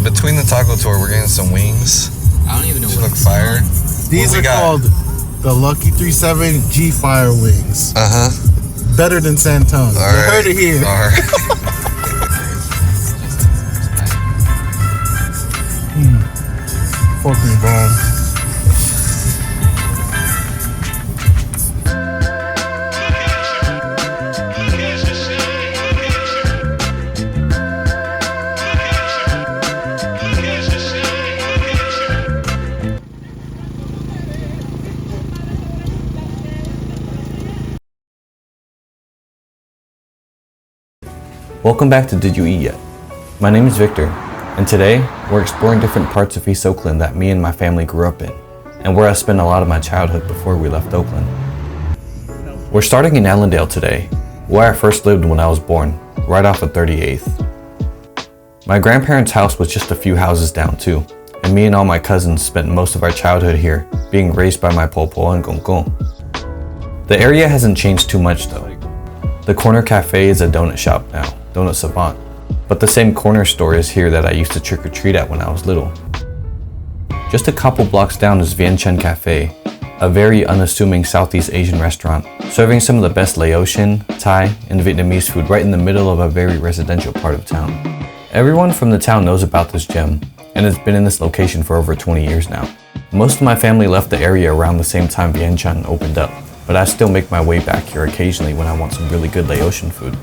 between the taco tour, we're getting some wings. I don't even know what look fire. These are called the Lucky 37 G Fire Wings. Better than Santon. You heard it here. All right. Fuck me, bro. Welcome back to Did You Eat Yet? My name is Victor, and today we're exploring different parts of East Oakland that me and my family grew up in, and where I spent a lot of my childhood before we left Oakland. We're starting in Allendale today, where I first lived when I was born, right off of 38th. My grandparents' house was just a few houses down too, and me and all my cousins spent most of our childhood here, being raised by my popo and gongong. The area hasn't changed too much though. The corner cafe is a donut shop now, Donut Savant, but the same corner store is here that I used to trick-or-treat at when I was little. Just a couple blocks down is Vientian Cafe, a very unassuming Southeast Asian restaurant, serving some of the best Laotian, Thai, and Vietnamese food right in the middle of a very residential part of town. Everyone from the town knows about this gem, and it's been in this location for over 20 years now. Most of my family left the area around the same time Vientian opened up, but I still make my way back here occasionally when I want some really good Laotian food.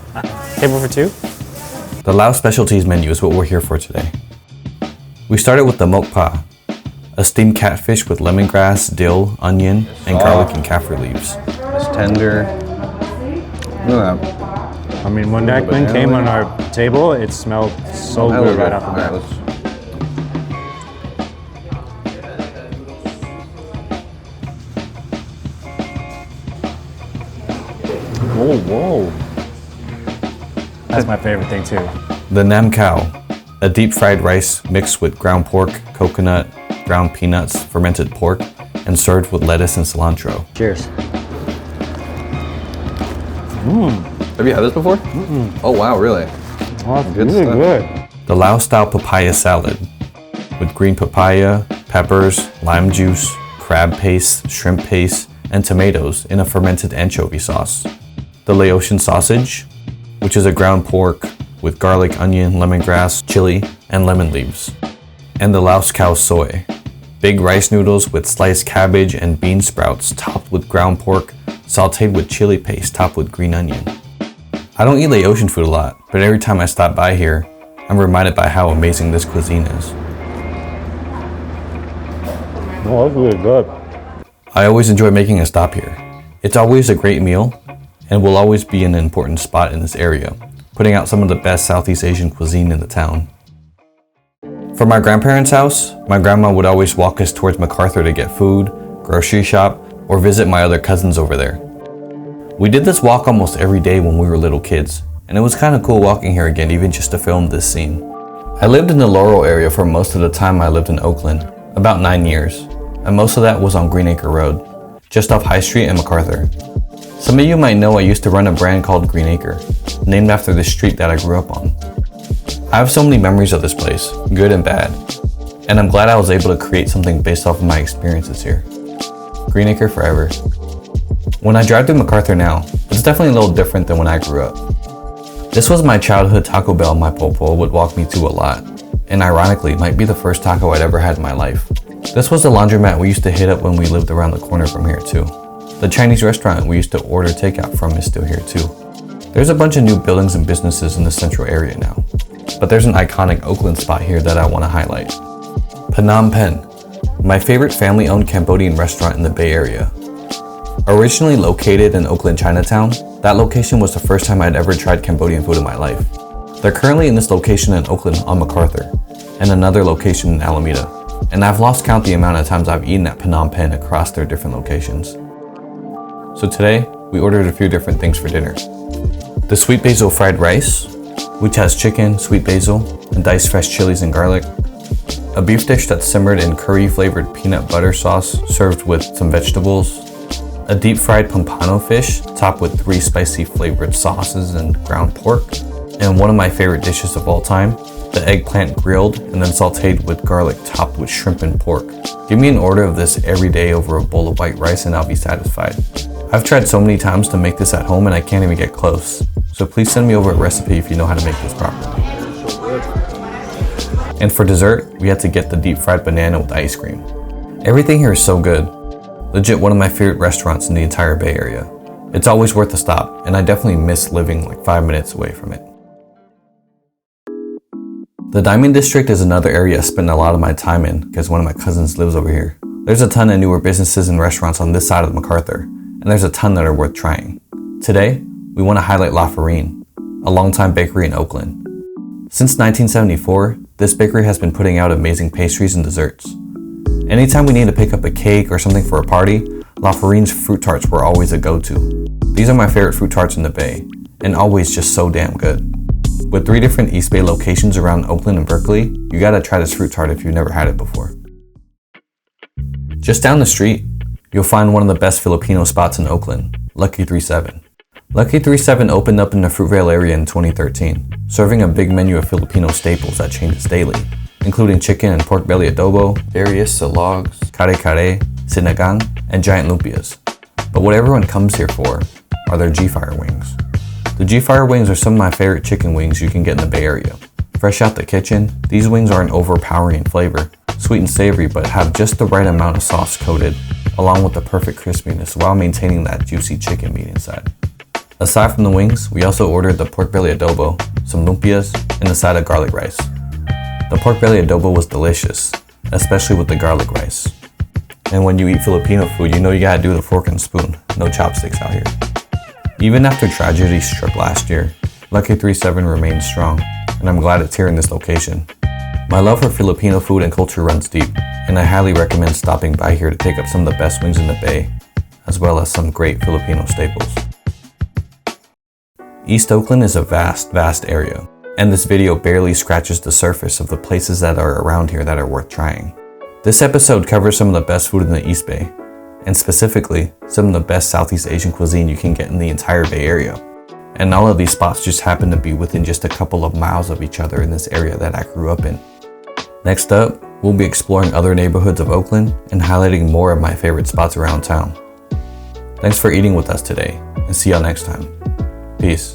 Table for two? The Lao specialties menu is what we're here for today. We started with the mok pa, a steamed catfish with lemongrass, dill, onion, and garlic and kaffir leaves. It's tender. Look at that. I mean, when that one came on our table, it smelled so good right off the bat. Whoa. That's my favorite thing too. The nam khao, a deep fried rice mixed with ground pork, coconut, ground peanuts, fermented pork, and served with lettuce and cilantro. Cheers. Have you had this before? Oh wow, really? Oh, it's really good. The Lao-style papaya salad, with green papaya, peppers, lime juice, crab paste, shrimp paste, and tomatoes in a fermented anchovy sauce. The Laotian sausage, which is a ground pork with garlic, onion, lemongrass, chili, and lemon leaves. And the Laos khao soy, big rice noodles with sliced cabbage and bean sprouts topped with ground pork, sauteed with chili paste topped with green onion. I don't eat Laotian food a lot, but every time I stop by here, I'm reminded by how amazing this cuisine is. Oh, that's really good. I always enjoy making a stop here. It's always a great meal, and will always be an important spot in this area, putting out some of the best Southeast Asian cuisine in the town. From my grandparents' house, my grandma would always walk us towards MacArthur to get food, grocery shop, or visit my other cousins over there. We did this walk almost every day when we were little kids, and it was kind of cool walking here again even just to film this scene. I lived in the Laurel area for most of the time I lived in Oakland, about 9 years, and most of that was on Greenacre Road, just off High Street and MacArthur. Some of you might know I used to run a brand called Greenacre, named after the street that I grew up on. I have so many memories of this place, good and bad, and I'm glad I was able to create something based off of my experiences here. Greenacre forever. When I drive through MacArthur now, it's definitely a little different than when I grew up. This was my childhood Taco Bell my popo would walk me to a lot, and ironically might be the first taco I'd ever had in my life. This was the laundromat we used to hit up when we lived around the corner from here too. The Chinese restaurant we used to order takeout from is still here too. There's a bunch of new buildings and businesses in the central area now, but there's an iconic Oakland spot here that I want to highlight. Phnom Penh, my favorite family-owned Cambodian restaurant in the Bay Area. Originally located in Oakland, Chinatown, that location was the first time I'd ever tried Cambodian food in my life. They're currently in this location in Oakland on MacArthur, and another location in Alameda, and I've lost count the amount of times I've eaten at Phnom Penh across their different locations. So today, we ordered a few different things for dinner. The sweet basil fried rice, which has chicken, sweet basil, and diced fresh chilies and garlic. A beef dish that's simmered in curry-flavored peanut butter sauce, served with some vegetables. A deep-fried pompano fish, topped with 3 spicy flavored sauces and ground pork. And one of my favorite dishes of all time, the the eggplant grilled and then sauteed with garlic topped with shrimp and pork. Give me an order of this every day over a bowl of white rice and I'll be satisfied. I've tried so many times to make this at home and I can't even get close. So please send me over a recipe if you know how to make this properly. And for dessert, we had to get the deep fried banana with ice cream. Everything here is so good. Legit one of my favorite restaurants in the entire Bay Area. It's always worth a stop, and I definitely miss living like 5 minutes away from it. The Diamond District is another area I spend a lot of my time in because one of my cousins lives over here. There's a ton of newer businesses and restaurants on this side of MacArthur, and there's a ton that are worth trying. Today, we want to highlight La Farine, a longtime bakery in Oakland. Since 1974, this bakery has been putting out amazing pastries and desserts. Anytime we need to pick up a cake or something for a party, La Farine's fruit tarts were always a go-to. These are my favorite fruit tarts in the Bay, and always just so damn good. With 3 different East Bay locations around Oakland and Berkeley, you gotta try this fruit tart if you've never had it before. Just down the street, you'll find one of the best Filipino spots in Oakland, Lucky 37. Lucky 37 opened up in the Fruitvale area in 2013, serving a big menu of Filipino staples that changes daily, including chicken and pork belly adobo, various silogs, kare-kare, sinigang, and giant lumpias. But what everyone comes here for are their G-Fire wings. The G-Fire wings are some of my favorite chicken wings you can get in the Bay Area. Fresh out the kitchen, these wings aren't overpowering in flavor, sweet and savory, but have just the right amount of sauce coated, along with the perfect crispiness while maintaining that juicy chicken meat inside. Aside from the wings, we also ordered the pork belly adobo, some lumpias, and a side of garlic rice. The pork belly adobo was delicious, especially with the garlic rice. And when you eat Filipino food, you know you gotta do the fork and spoon, no chopsticks out here. Even after tragedy struck last year, Lucky 37 remains strong, and I'm glad it's here in this location. My love for Filipino food and culture runs deep, and I highly recommend stopping by here to take up some of the best wings in the Bay, as well as some great Filipino staples. East Oakland is a vast, vast area, and this video barely scratches the surface of the places that are around here that are worth trying. This episode covers some of the best food in the East Bay, and specifically, some of the best Southeast Asian cuisine you can get in the entire Bay Area. And all of these spots just happen to be within just a couple of miles of each other in this area that I grew up in. Next up, we'll be exploring other neighborhoods of Oakland and highlighting more of my favorite spots around town. Thanks for eating with us today, and see y'all next time. Peace.